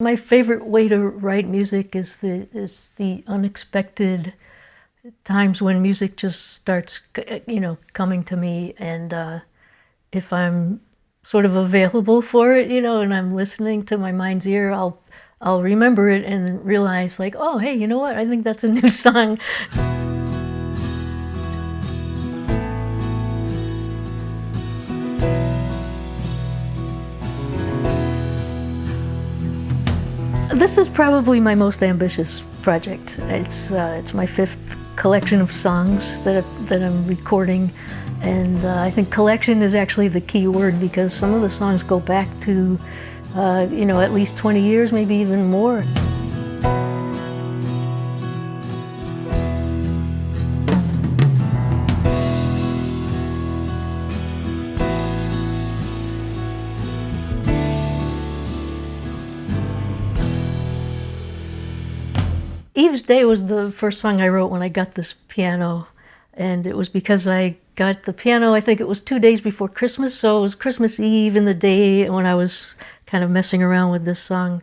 My favorite way to write music is the unexpected times when music just starts, coming to me, and if I'm sort of available for it, and I'm listening to my mind's ear, I'll remember it and realize, like, oh, hey, you know what? I think that's a new song. This is probably my most ambitious project. It's my fifth collection of songs that I'm recording, and I think collection is actually the key word, because some of the songs go back to, at least 20 years, maybe even more. Eve's Day was the first song I wrote when I got this piano, and it was because I got the piano, I think it was 2 days before Christmas, so it was Christmas Eve in the day when I was kind of messing around with this song.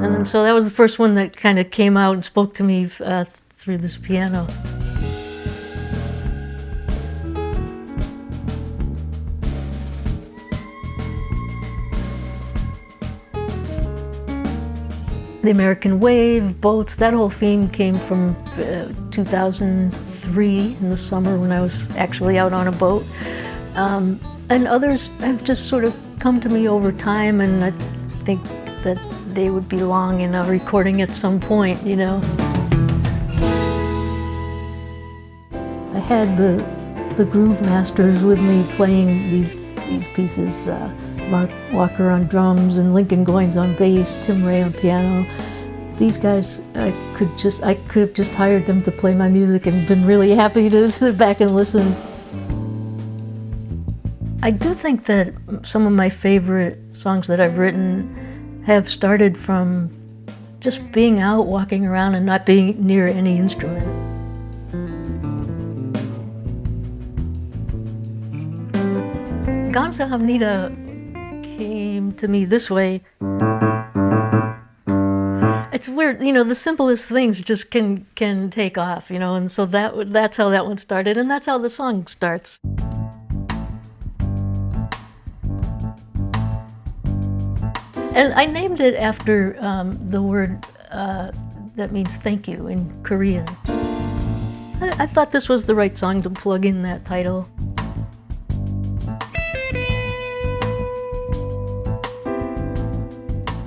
And then, so that was the first one that kind of came out and spoke to me through this piano. The American Wave, boats, that whole theme came from 2003 in the summer when I was actually out on a boat. And others have just sort of come to me over time, and I think that they would belong in a recording at some point, I had the groove masters with me playing these pieces. Mark Walker on drums and Lincoln Goines on bass, Tim Ray on piano. These guys, I could have just hired them to play my music and been really happy to sit back and listen. I do think that some of my favorite songs that I've written have started from just being out, walking around, and not being near any instrument. Gamsa Hamnida came to me this way. It's weird, the simplest things just can take off, and so that's how that one started, and that's how the song starts. And I named it after the word that means thank you in Korean. I thought this was the right song to plug in that title.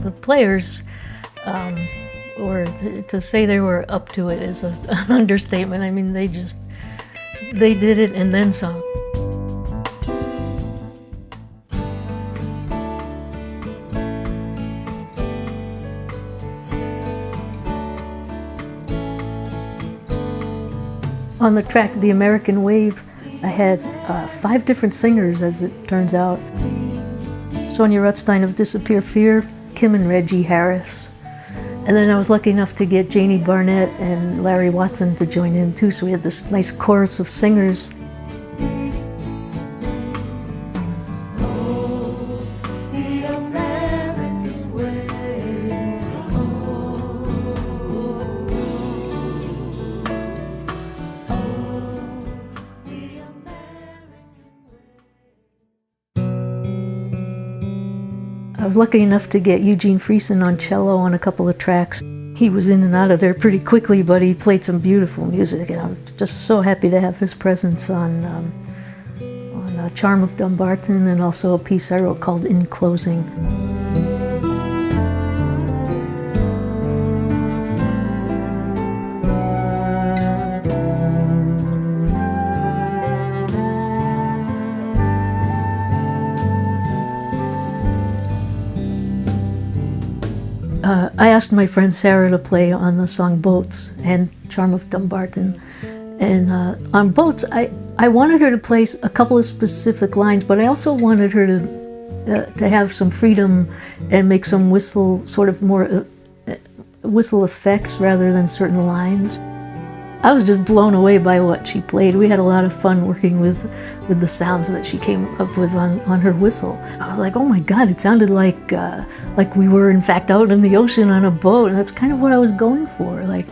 The players, or to say they were up to it is an understatement. I mean, they did it and then some. On the track, The American Wave, I had 5 different singers, as it turns out. Sonia Rutstein of Disappear Fear, Kim and Reggie Harris. And then I was lucky enough to get Janie Barnett and Larry Watson to join in too, so we had this nice chorus of singers. I was lucky enough to get Eugene Friesen on cello on a couple of tracks. He was in and out of there pretty quickly, but he played some beautiful music, and I'm just so happy to have his presence on Charm of Dumbarton, and also a piece I wrote called In Closing. I asked my friend Sarah to play on the song Boats and Charm of Dumbarton. And on Boats, I wanted her to play a couple of specific lines, but I also wanted her to have some freedom and make some whistle, sort of more whistle effects rather than certain lines. I was just blown away by what she played. We had a lot of fun working with the sounds that she came up with on her whistle. I was like, oh my God, it sounded like we were in fact out in the ocean on a boat, and that's kind of what I was going for. Like,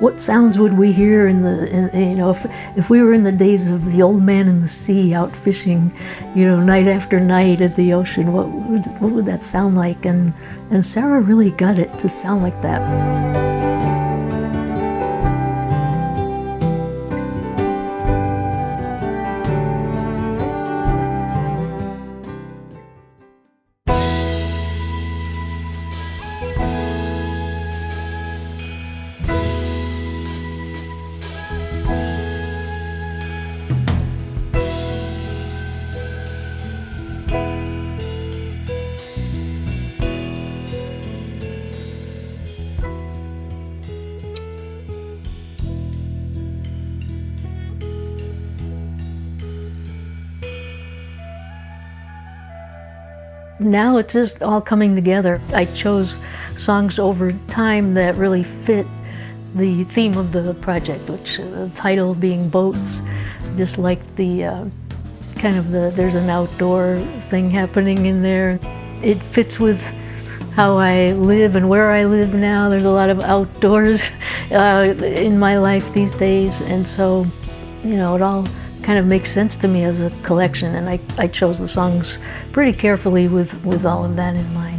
what sounds would we hear if we were in the days of the old man in the sea out fishing, night after night at the ocean, what would that sound like? And Sarah really got it to sound like that. Now it's just all coming together. I chose songs over time that really fit the theme of the project, which the title being Boats, just like the there's an outdoor thing happening in there. It fits with how I live and where I live now. There's a lot of outdoors in my life these days, and so, it all kind of makes sense to me as a collection, and I chose the songs pretty carefully with all of that in mind.